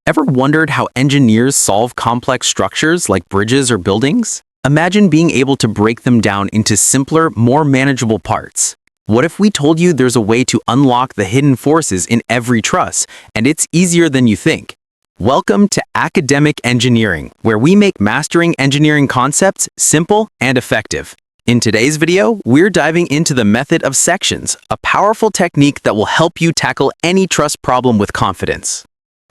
Ever wondered how engineers solve complex structures like bridges or buildings? Imagine being able to break them down into simpler, more manageable parts. What if we told you there's a way to unlock the hidden forces in every truss, and it's easier than you think? Welcome to Academic Engineering, where we make mastering engineering concepts simple and effective. In today's video, we're diving into the method of sections, a powerful technique that will help you tackle any truss problem with confidence.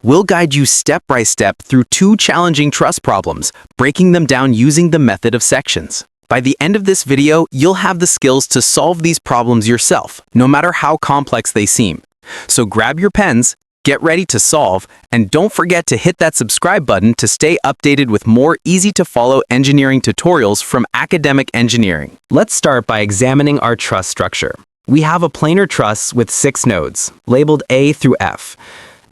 We'll guide you step by step through two challenging truss problems, breaking them down using the method of sections. By the end of this video, you'll have the skills to solve these problems yourself, no matter how complex they seem. So grab your pens, get ready to solve, and don't forget to hit that subscribe button to stay updated with more easy-to-follow engineering tutorials from Academic Engineering. Let's start by examining our truss structure. We have a planar truss with 6 nodes, labeled A through F.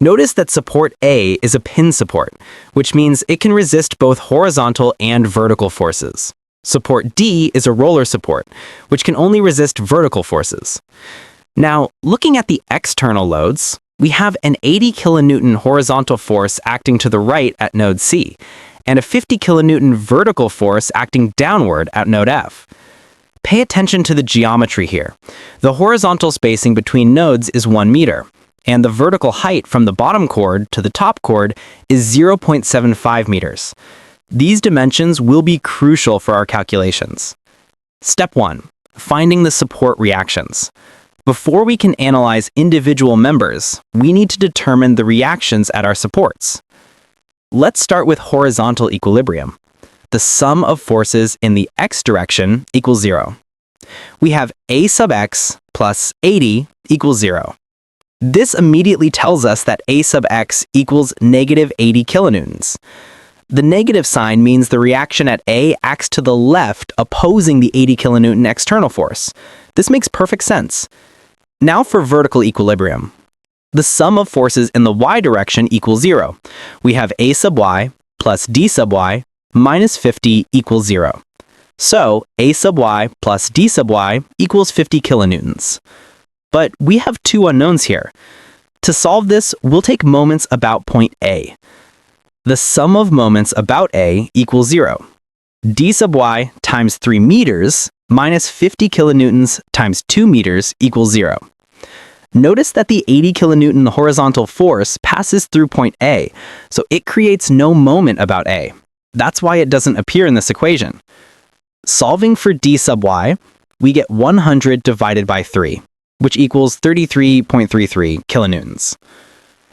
Notice that support A is a pin support, which means it can resist both horizontal and vertical forces. Support D is a roller support, which can only resist vertical forces. Now, looking at the external loads, we have an 80 kilonewton horizontal force acting to the right at node C, and a 50 kilonewton vertical force acting downward at node F. Pay attention to the geometry here. The horizontal spacing between nodes is 1 meter, and the vertical height from the bottom chord to the top chord is 0.75 meters. These dimensions will be crucial for our calculations. Step 1. Finding the support reactions. Before we can analyze individual members, we need to determine the reactions at our supports. Let's start with horizontal equilibrium. The sum of forces in the x direction equals 0. We have a sub x plus 80 equals 0. This immediately tells us that a sub x equals negative 80 kilonewtons. The negative sign means the reaction at A acts to the left, opposing the 80 kilonewton external force. This makes perfect sense. Now for vertical equilibrium. The sum of forces in the y direction equals 0. We have a sub y plus d sub y minus 50 equals 0. So a sub y plus d sub y equals 50 kilonewtons. But we have two unknowns here. To solve this, we'll take moments about point A. The sum of moments about A equals 0. D sub y times 3 meters minus 50 kilonewtons times 2 meters equals 0. Notice that the 80 kilonewton horizontal force passes through point A, so it creates no moment about A. That's why it doesn't appear in this equation. Solving for D sub y, we get 100 divided by 3, which equals 33.33 kilonewtons.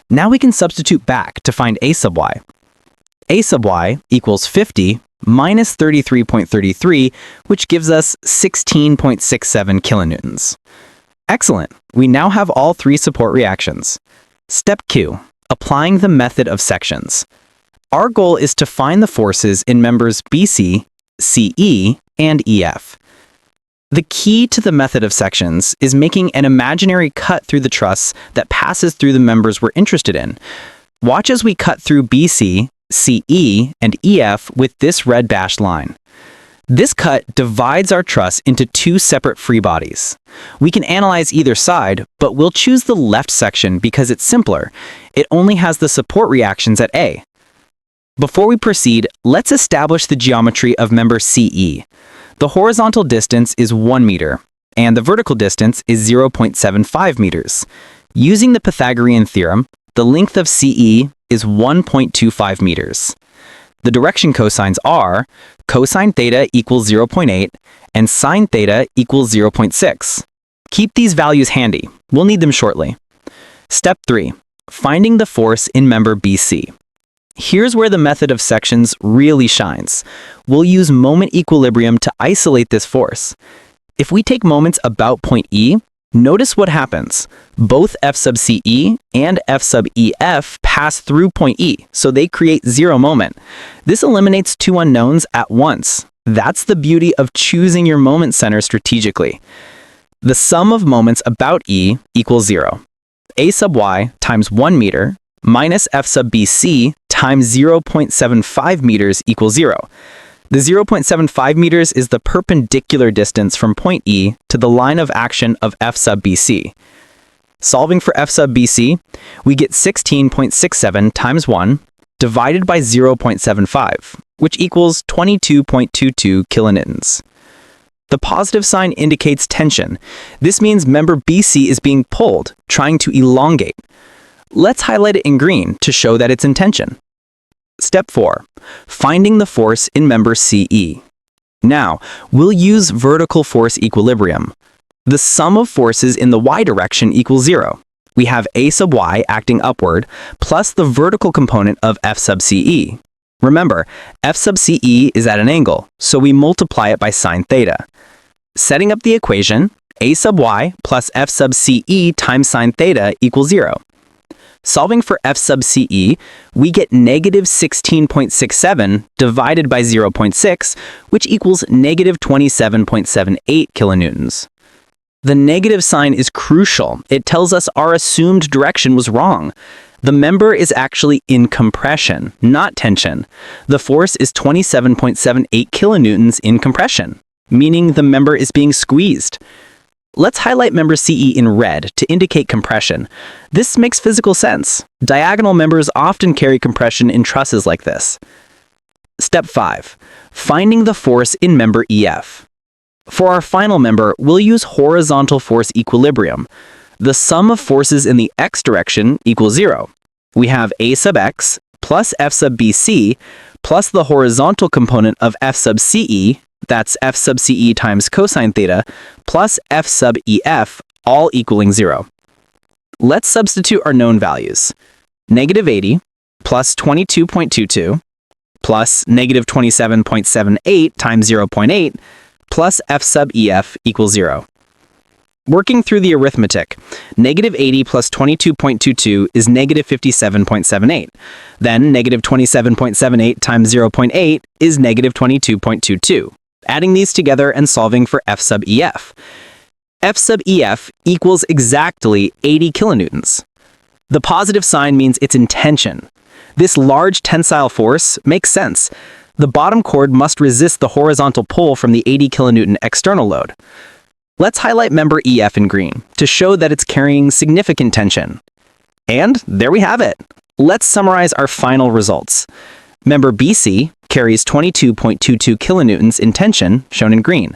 Now we can substitute back to find a sub y. A sub y equals 50 minus 33.33, which gives us 16.67 kilonewtons. Excellent! We now have all three support reactions. Step 2. Applying the method of sections. Our goal is to find the forces in members BC, CE, and EF. The key to the method of sections is making an imaginary cut through the truss that passes through the members we're interested in. Watch as we cut through BC, CE, and EF with this red dashed line. This cut divides our truss into two separate free bodies. We can analyze either side, but we'll choose the left section because it's simpler. It only has the support reactions at A. Before we proceed, let's establish the geometry of member CE. The horizontal distance is 1 meter, and the vertical distance is 0.75 meters. Using the Pythagorean theorem, the length of CE is 1.25 meters. The direction cosines are cosine theta equals 0.8 and sine theta equals 0.6. Keep these values handy. We'll need them shortly. Step 3. Finding the force in member BC. Here's where the method of sections really shines. We'll use moment equilibrium to isolate this force. If we take moments about point E, notice what happens. Both F sub CE and F sub EF pass through point E, so they create 0 moment. This eliminates two unknowns at once. That's the beauty of choosing your moment center strategically. The sum of moments about E equals 0. A sub y times 1 meter minus F sub BC times 0.75 meters equals 0. The 0.75 meters is the perpendicular distance from point E to the line of action of F sub BC. Solving for F sub BC, we get 16.67 times 1 divided by 0.75, which equals 22.22 kilonewtons. The positive sign indicates tension. This means member BC is being pulled, trying to elongate. Let's highlight it in green to show that it's in tension. Step 4. Finding the force in member CE. Now, we'll use vertical force equilibrium. The sum of forces in the y direction equals 0. We have A sub y acting upward, plus the vertical component of F sub CE. Remember, F sub CE is at an angle, so we multiply it by sine theta. Setting up the equation, A sub y plus F sub CE times sine theta equals 0. Solving for F sub CE, we get negative 16.67 divided by 0.6, which equals negative 27.78 kilonewtons. The negative sign is crucial. It tells us our assumed direction was wrong. The member is actually in compression, not tension. The force is 27.78 kilonewtons in compression, meaning the member is being squeezed. Let's highlight member CE in red to indicate compression. This makes physical sense. Diagonal members often carry compression in trusses like this. Step 5. Finding the force in member EF. For our final member, we'll use horizontal force equilibrium. The sum of forces in the x direction equals 0. We have A sub x plus F sub BC plus the horizontal component of F sub CE, that's F sub CE times cosine theta, plus F sub EF, all equaling 0. Let's substitute our known values. Negative 80 plus 22.22 plus negative 27.78 times 0.8 plus F sub EF equals 0. Working through the arithmetic, negative 80 plus 22.22 is negative 57.78. Then negative 27.78 times 0.8 is negative 22.22. Adding these together and solving for F sub EF. F sub EF equals exactly 80 kilonewtons. The positive sign means it's in tension. This large tensile force makes sense. The bottom cord must resist the horizontal pull from the 80 kilonewton external load. Let's highlight member EF in green to show that it's carrying significant tension. And there we have it. Let's summarize our final results. Member BC carries 22.22 kilonewtons in tension, shown in green.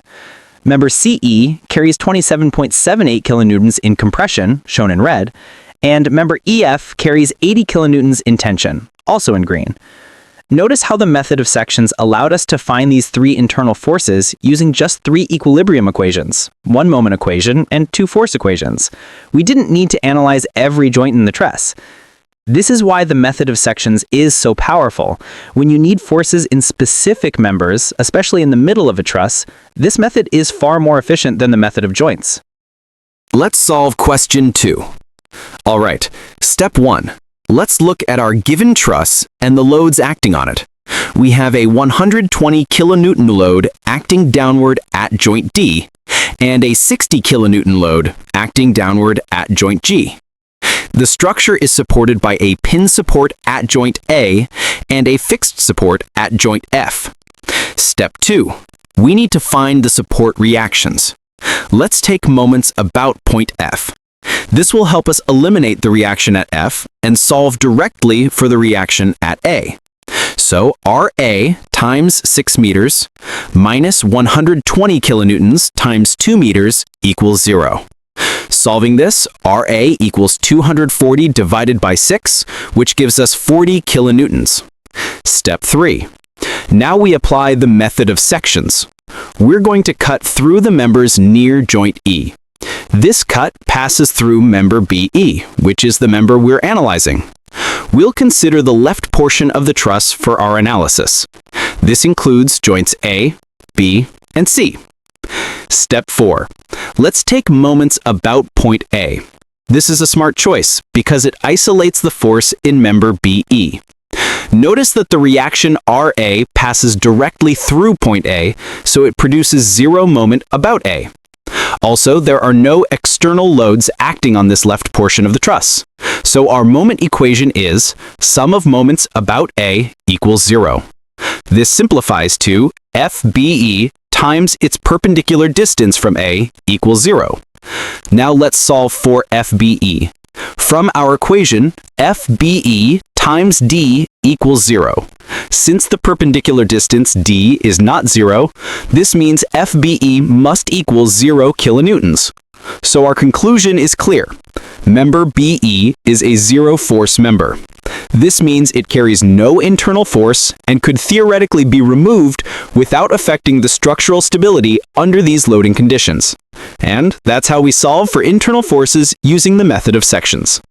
Member CE carries 27.78 kilonewtons in compression, shown in red. And member EF carries 80 kilonewtons in tension, also in green. Notice how the method of sections allowed us to find these three internal forces using just three equilibrium equations, one moment equation and two force equations. We didn't need to analyze every joint in the truss. This is why the method of sections is so powerful. When you need forces in specific members, especially in the middle of a truss, this method is far more efficient than the method of joints. Let's solve question 2. All right, step 1. Let's look at our given truss and the loads acting on it. We have a 120 kilonewton load acting downward at joint D and a 60 kilonewton load acting downward at joint G. The structure is supported by a pin support at joint A and a fixed support at joint F. Step 2. We need to find the support reactions. Let's take moments about point F. This will help us eliminate the reaction at F and solve directly for the reaction at A. So RA times 6 meters minus 120 kilonewtons times 2 meters equals 0. Solving this, RA equals 240 divided by 6, which gives us 40 kilonewtons. Step 3. Now we apply the method of sections. We're going to cut through the members near joint E. This cut passes through member BE, which is the member we're analyzing. We'll consider the left portion of the truss for our analysis. This includes joints A, B, and C. Step 4. Let's take moments about point A. This is a smart choice because it isolates the force in member BE. Notice that the reaction RA passes directly through point A, so it produces 0 moment about A. Also, there are no external loads acting on this left portion of the truss. So our moment equation is sum of moments about A equals 0. This simplifies to FBE times its perpendicular distance from A equals 0. Now let's solve for FBE. From our equation, FBE times D equals 0. Since the perpendicular distance D is not 0, this means FBE must equal 0 kilonewtons. So our conclusion is clear. Member BE is a zero-force member. This means it carries no internal force and could theoretically be removed without affecting the structural stability under these loading conditions. And that's how we solve for internal forces using the method of sections.